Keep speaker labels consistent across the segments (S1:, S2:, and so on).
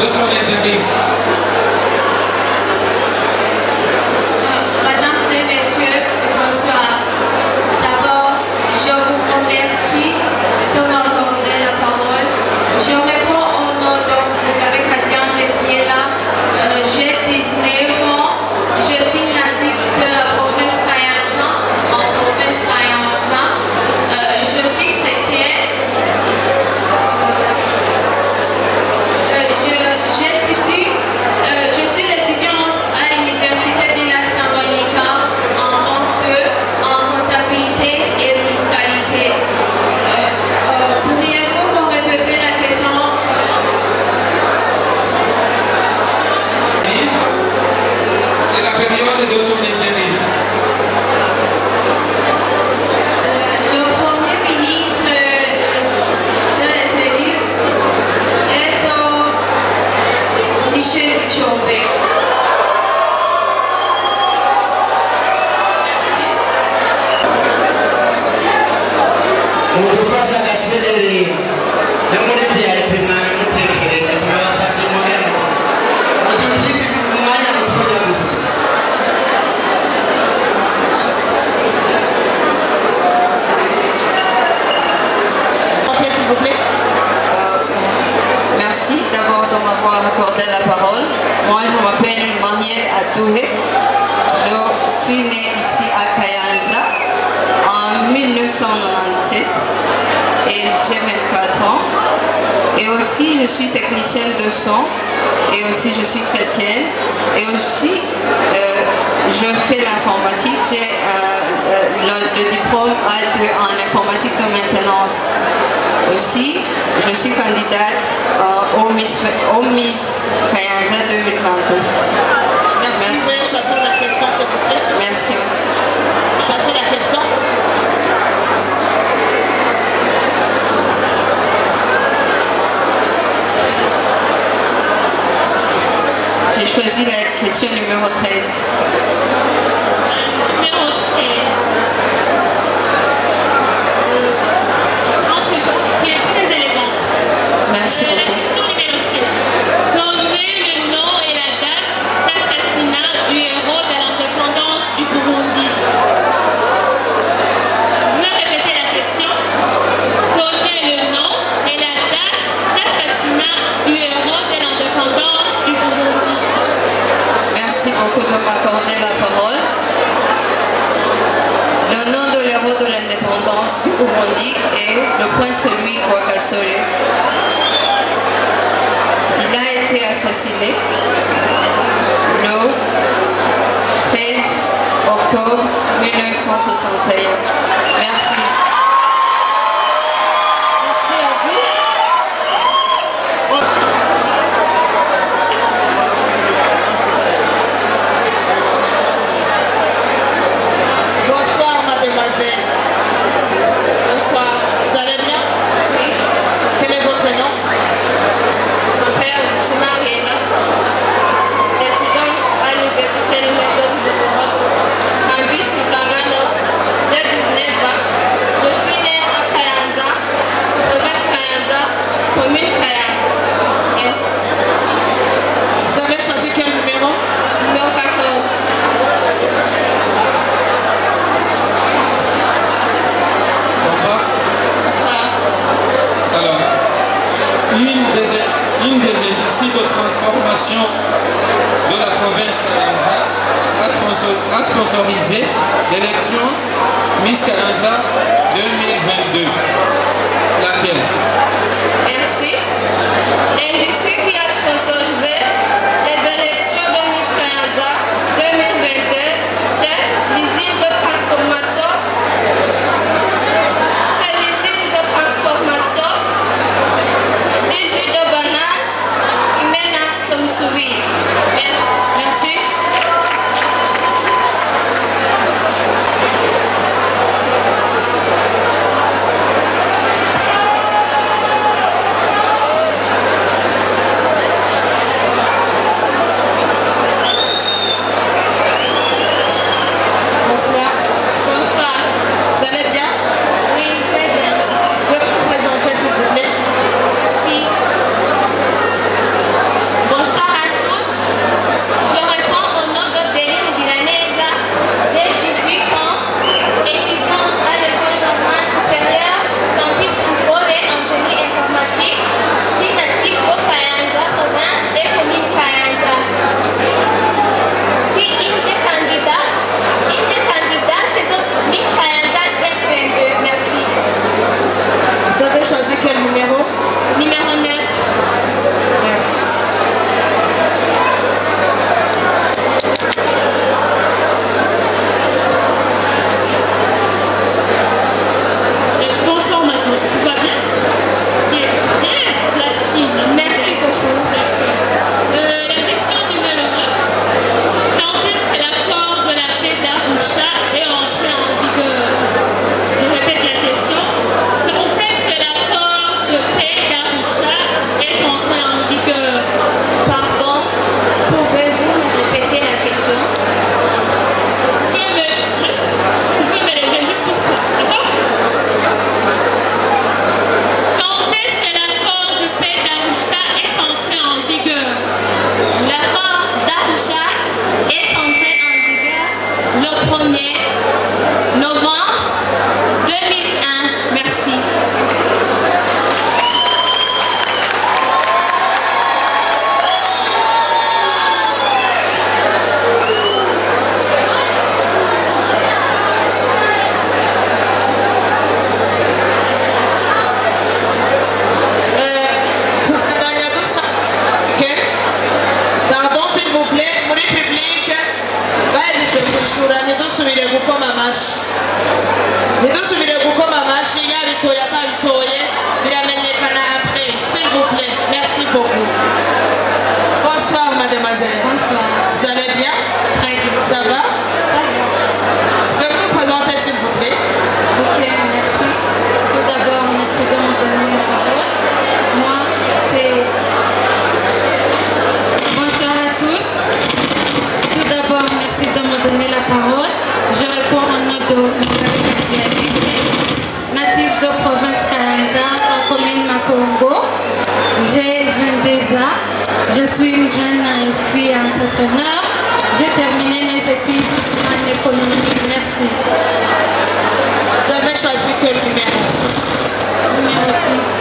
S1: de son intérim.
S2: Mesdames et messieurs, bonsoir. D'abord, je vous remercie de m'accorder la parole. Je réponds au nom de Mugabe Kasian Jessiela. J'ai 19 ans. Je suis native de la province Kayanza, en province Kayanza. Je suis chrétienne. Je suis l'étudiante à l'université de la Tanganyika en banque 2, en comptabilité et fiscalité. Pourriez-vous me répéter la question?
S1: Et la période de son intérim.
S2: Le Premier ministre de l'intérim est Michel Chobé.
S3: Mudufasha gacerere no muri VIP nawe mutekereza turabasabye mugere mudutize mu mwanya mutoya gusa.
S4: S'il vous plaît. Merci d'abord de m'avoir accordé la parole. Moi, je m'appelle Marielle Adouhé. Je suis née ici à Kayanza en 1997 et j'ai 24 ans. Et aussi, je suis technicienne de son et aussi je suis chrétienne. Et aussi, je fais l'informatique. J'ai le diplôme A2 en informatique de maintenance. Aussi, je suis candidate au Miss Kayanza 2022.
S5: Merci. Vous pouvez choisir la question, s'il vous plaît.
S4: Merci aussi.
S5: Choisir la question.
S4: J'ai choisi la question numéro 13.
S5: Numéro 13. Qui est très élégante.
S4: Merci
S5: La
S4: beaucoup.
S5: question numéro 13. Donnez le nom et la date d'assassinat du héros de l'indépendance du Burundi. Je vais répéter la question. Donnez le nom et la date d'assassinat du héros de l'indépendance du Burundi.
S4: Merci beaucoup de m'accorder la parole. Le nom de l'héros de l'indépendance du Burundi est le prince Louis Rwagasore. Il a été assassiné le 13 octobre 1961. Merci.
S5: Merci à vous. Bonsoir, mademoiselle. Bonsoir. Vous allez bien? Oui. Quel est votre nom?
S2: Mon père, Mariela, étudiante à l'université de Zobora, en vice Mutangano, j'ai 19 ans. Je suis née à Kayanza, province Kayanza, commune Kayanza. Merci.
S5: Vous avez choisi quel numéro?
S2: Numéro 14.
S1: Bonsoir.
S2: Bonsoir.
S1: Alors, une des industries de transformation de la province Kayanza a sponsorisé l'élection Miss Kayanza 2022. Laquelle?
S2: Merci. L'industrie qui a sponsorisé les élections de Miss Kayanza 2022, c'est l'usine de transformation. C'est l'usine de transformation des jus de banane Imena Somsoui. Merci.
S5: Merci.
S6: Odessa. Je suis une jeune fille entrepreneur. J'ai terminé mes études en économie. Merci.
S3: Vous avez choisi quel numéro?
S6: Numéro 10.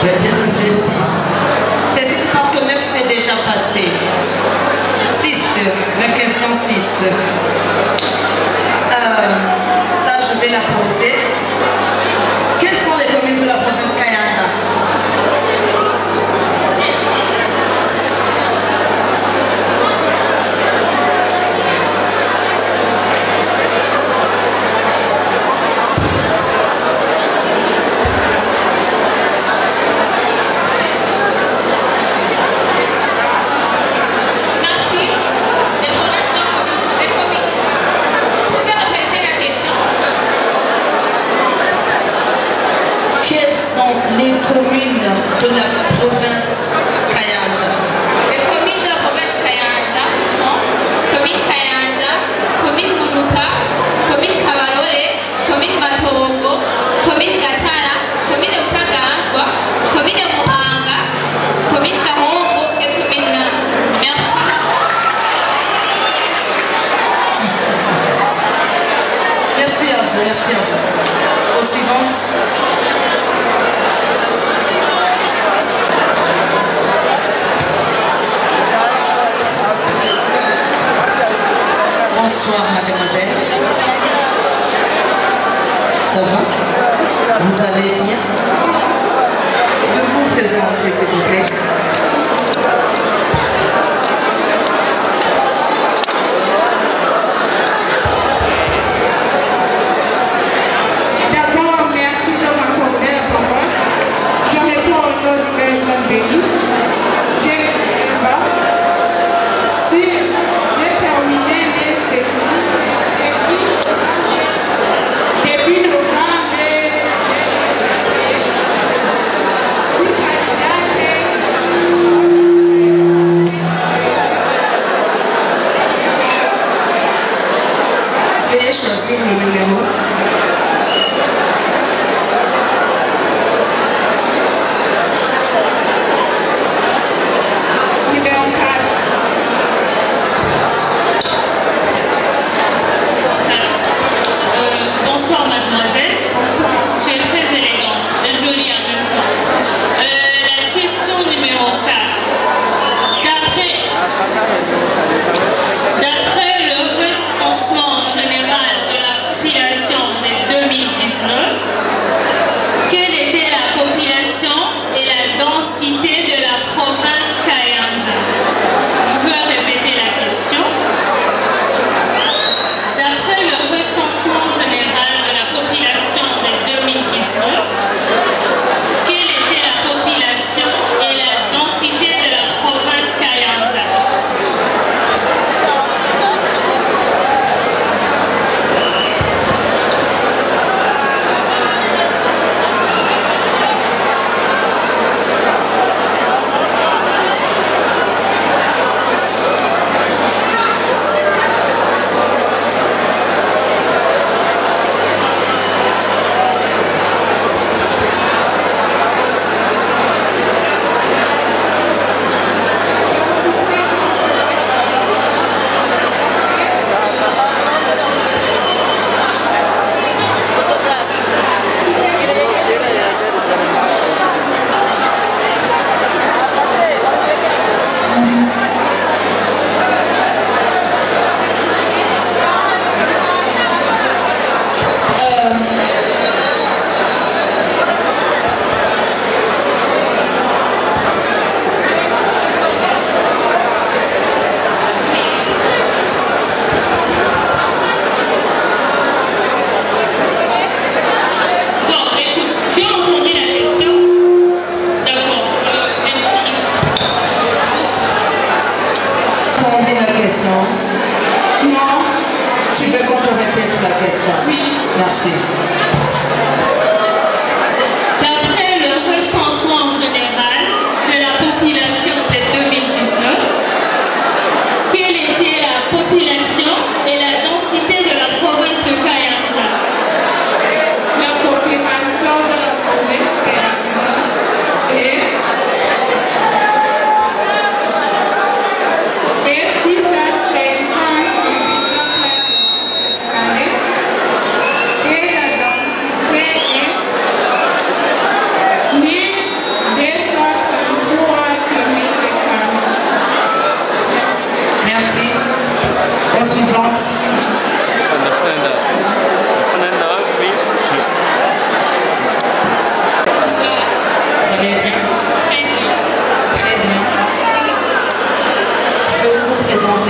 S3: Peut-être c'est 6. Ça, je vais la poser. Quelles sont les communes de la province Kayanza? Les communes de la province Kayanza.
S2: Les communes de la province Kayanza sont commune Kayanza, commune Munuka, commune Kabalole, commune Matogo, commune Gatara, commune Utaganzwa, commune Muhanga, commune Kahongo et commune Nana. Merci.
S3: Merci à vous, merci à vous. Aux suivantes. Bonsoir mademoiselle. Ça va? Vous allez bien? Je vais vous présenter s'il vous plaît.
S7: D'abord, merci de m'accorder la parole. Je réponds au nom du Père Saint-Béni. J'ai terminé les études début novembre. Je suis candidate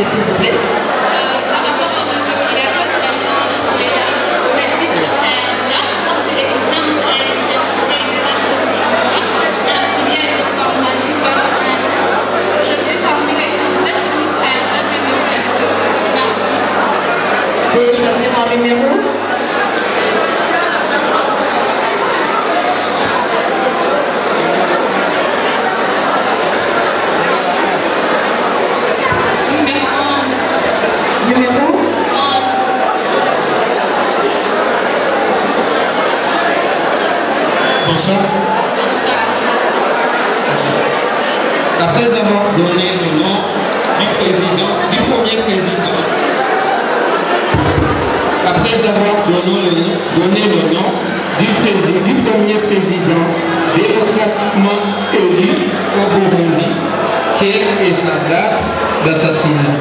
S8: présenter, s'il vous plaît.
S2: Par rapport au doctorat post-allemand, Mathilde Kayanza, je suis étudiante à l'Université des Arts de Bujumbura. L'affilié est formée par je suis parmi les candidats de Miss Kayanza 2022. Merci.
S8: Veuillez choisir un numéro. Numéro 11.
S1: Bonsoir. Après avoir donné le nom du président, du premier président, après avoir donné le nom du premier président démocratiquement élu au Burundi, quelle est sa date d'assassinat?